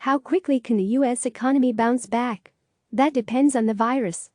How quickly can the U.S. economy bounce back? That depends on the virus.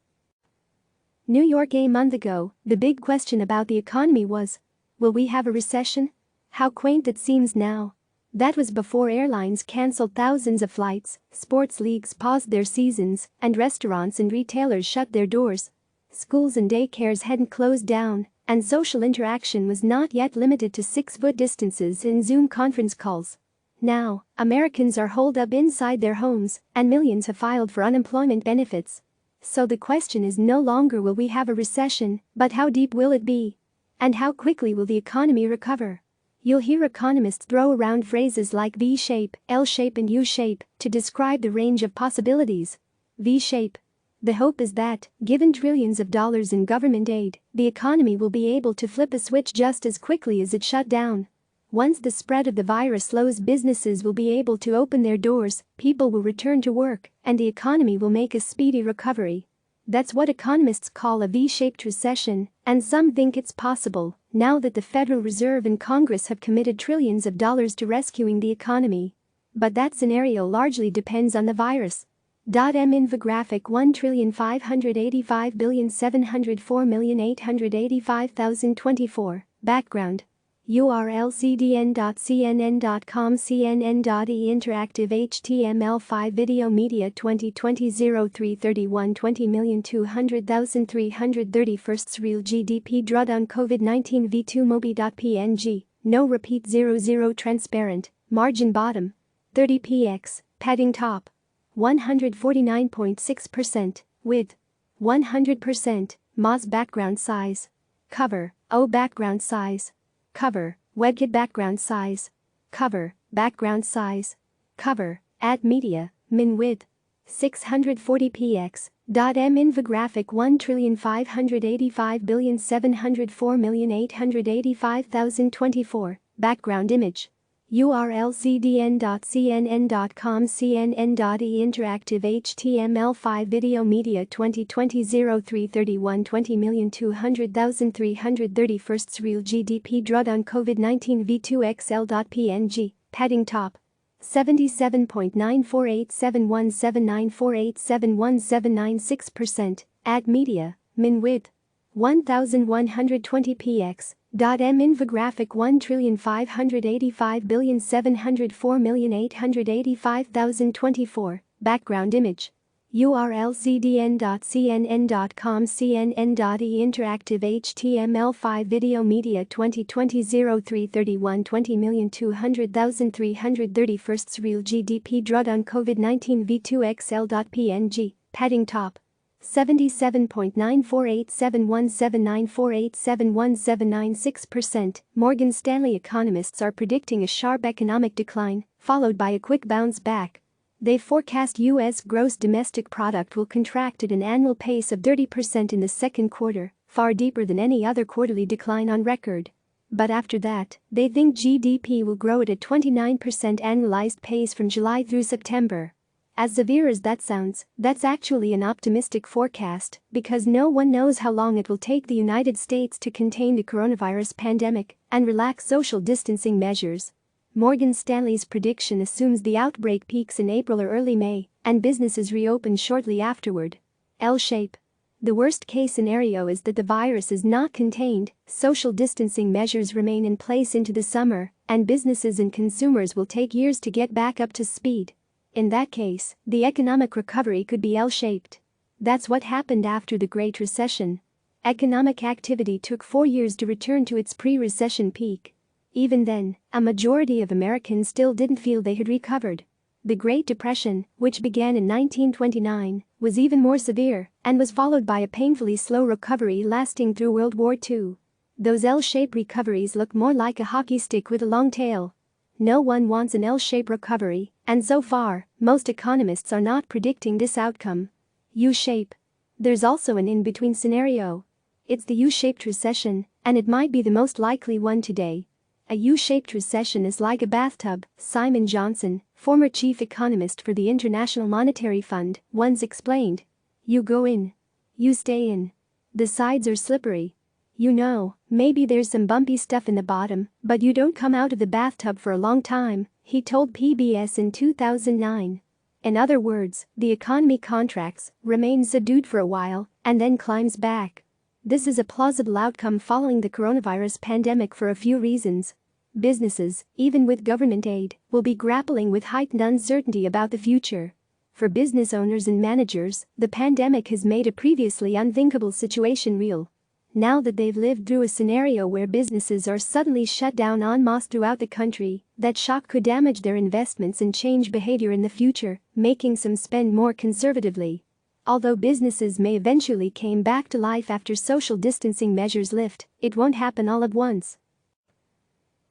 New York a month ago, the big question about the economy was, will we have a recession? How quaint it seems now. That was before airlines canceled thousands of flights, sports leagues paused their seasons, and restaurants and retailers shut their doors. Schools and daycares hadn't closed down, and social interaction was not yet limited to 6-foot distances in Zoom conference calls. Now, Americans are holed up inside their homes, and millions have filed for unemployment benefits. So the question is no longer will we have a recession, but how deep will it be? And how quickly will the economy recover? You'll hear economists throw around phrases like V-shape, L-shape and U-shape to describe the range of possibilities. V-shape. The hope is that, given trillions of dollars in government aid, the economy will be able to flip a switch just as quickly as it shut down. Once the spread of the virus slows, businesses will be able to open their doors, people will return to work, and the economy will make a speedy recovery. That's what economists call a V-shaped recession, and some think it's possible, now that the Federal Reserve and Congress have committed trillions of dollars to rescuing the economy. But that scenario largely depends on the virus. Infographic 1,585,704,885,024. Background. URL cdn.cnn.com cnn.e Interactive HTML5 Video Media 2020 0331 20,200,330 Real GDP Drawdown COVID-19 V2 Mobi.png No repeat 00 Transparent Margin bottom 30px Padding top 149.6% Width 100% Moz background size Cover O background size Cover, WebKit background size. Cover, background size. Cover, add media, min width. 640px. M infographic 1,585,704,885,024. Background image. URL cdn.cnn.com cnn.e Interactive HTML5 Video Media 2020 0331 20,200,330 Real GDP Drawdown COVID-19 V2XL.png Padding top 77.948717948717996% Add media min width 1120px. M infographic 1,585,704,885,024. Background image. URL cdn.cnn.com cnn.e Interactive HTML5 Video Media 2020 0331 20,200,330 Real GDP Drawdown COVID-19 V2XL.png Padding top 77.948717948717996%. Morgan Stanley economists are predicting a sharp economic decline, followed by a quick bounce back. They forecast U.S. gross domestic product will contract at an annual pace of 30% in the second quarter, far deeper than any other quarterly decline on record. But after that, they think GDP will grow at a 29% annualized pace from July through September. As severe as that sounds, that's actually an optimistic forecast because no one knows how long it will take the United States to contain the coronavirus pandemic and relax social distancing measures. Morgan Stanley's prediction assumes the outbreak peaks in April or early May and businesses reopen shortly afterward. L-shape. The worst-case scenario is that the virus is not contained, social distancing measures remain in place into the summer, and businesses and consumers will take years to get back up to speed. In that case, the economic recovery could be L-shaped. That's what happened after the Great Recession. Economic activity took 4 years to return to its pre-recession peak. Even then, a majority of Americans still didn't feel they had recovered. The Great Depression, which began in 1929, was even more severe and was followed by a painfully slow recovery lasting through World War II. Those L-shaped recoveries look more like a hockey stick with a long tail. No one wants an L-shaped recovery, and so far, most economists are not predicting this outcome. U-shape. There's also an in-between scenario. It's the U-shaped recession, and it might be the most likely one today. A U-shaped recession is like a bathtub, Simon Johnson, former chief economist for the International Monetary Fund, once explained. You go in. You stay in. The sides are slippery. You know, maybe there's some bumpy stuff in the bottom, but you don't come out of the bathtub for a long time, he told PBS in 2009. In other words, the economy contracts, remains subdued for a while, and then climbs back. This is a plausible outcome following the coronavirus pandemic for a few reasons. Businesses, even with government aid, will be grappling with heightened uncertainty about the future. For business owners and managers, the pandemic has made a previously unthinkable situation real. Now that they've lived through a scenario where businesses are suddenly shut down en masse throughout the country, that shock could damage their investments and change behavior in the future, making some spend more conservatively. Although businesses may eventually come back to life after social distancing measures lift, it won't happen all at once.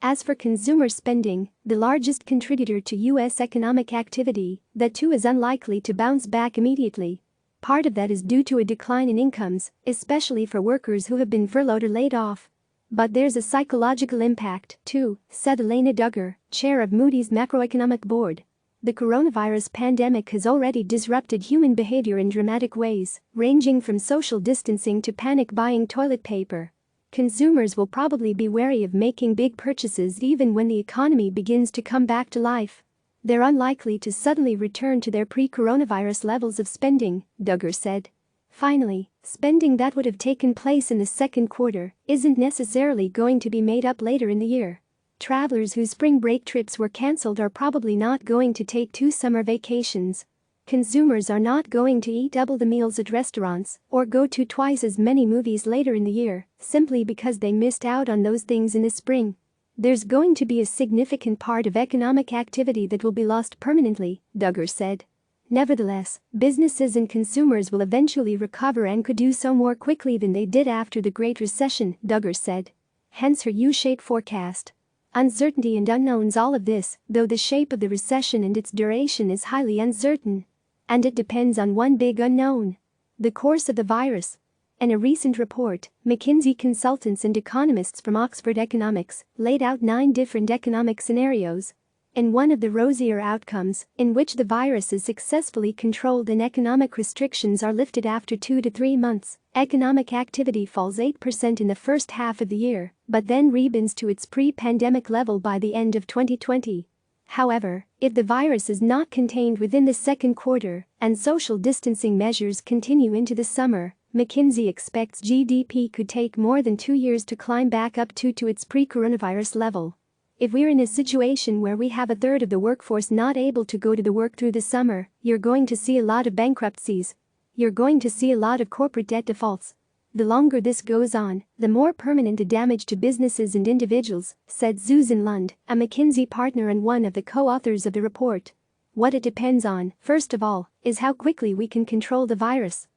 As for consumer spending, the largest contributor to U.S. economic activity, that too is unlikely to bounce back immediately. Part of that is due to a decline in incomes, especially for workers who have been furloughed or laid off. But there's a psychological impact, too, said Elena Duggar, chair of Moody's Macroeconomic Board. The coronavirus pandemic has already disrupted human behavior in dramatic ways, ranging from social distancing to panic buying toilet paper. Consumers will probably be wary of making big purchases even when the economy begins to come back to life. They're unlikely to suddenly return to their pre-coronavirus levels of spending, Duggar said. Finally, spending that would have taken place in the second quarter isn't necessarily going to be made up later in the year. Travelers whose spring break trips were cancelled are probably not going to take 2 summer vacations. Consumers are not going to eat double the meals at restaurants or go to twice as many movies later in the year simply because they missed out on those things in the spring. There's going to be a significant part of economic activity that will be lost permanently, Duggar said. Nevertheless, businesses and consumers will eventually recover and could do so more quickly than they did after the Great Recession, Duggar said. Hence her U-shaped forecast. Uncertainty and unknowns. All of this, though the shape of the recession and its duration is highly uncertain. And it depends on one big unknown: the course of the virus. In a recent report, McKinsey consultants and economists from Oxford Economics laid out 9 different economic scenarios. In one of the rosier outcomes, in which the virus is successfully controlled and economic restrictions are lifted after 2 to 3 months, economic activity falls 8% in the first half of the year, but then rebounds to its pre-pandemic level by the end of 2020. However, if the virus is not contained within the second quarter and social distancing measures continue into the summer, McKinsey expects GDP could take more than 2 years to climb back up to its pre-coronavirus level. If we're in a situation where we have a third of the workforce not able to go to the work through the summer, you're going to see a lot of bankruptcies. You're going to see a lot of corporate debt defaults. The longer this goes on, the more permanent the damage to businesses and individuals, said Susan Lund, a McKinsey partner and one of the co-authors of the report. What it depends on, first of all, is how quickly we can control the virus.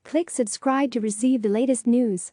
Click subscribe to receive the latest news.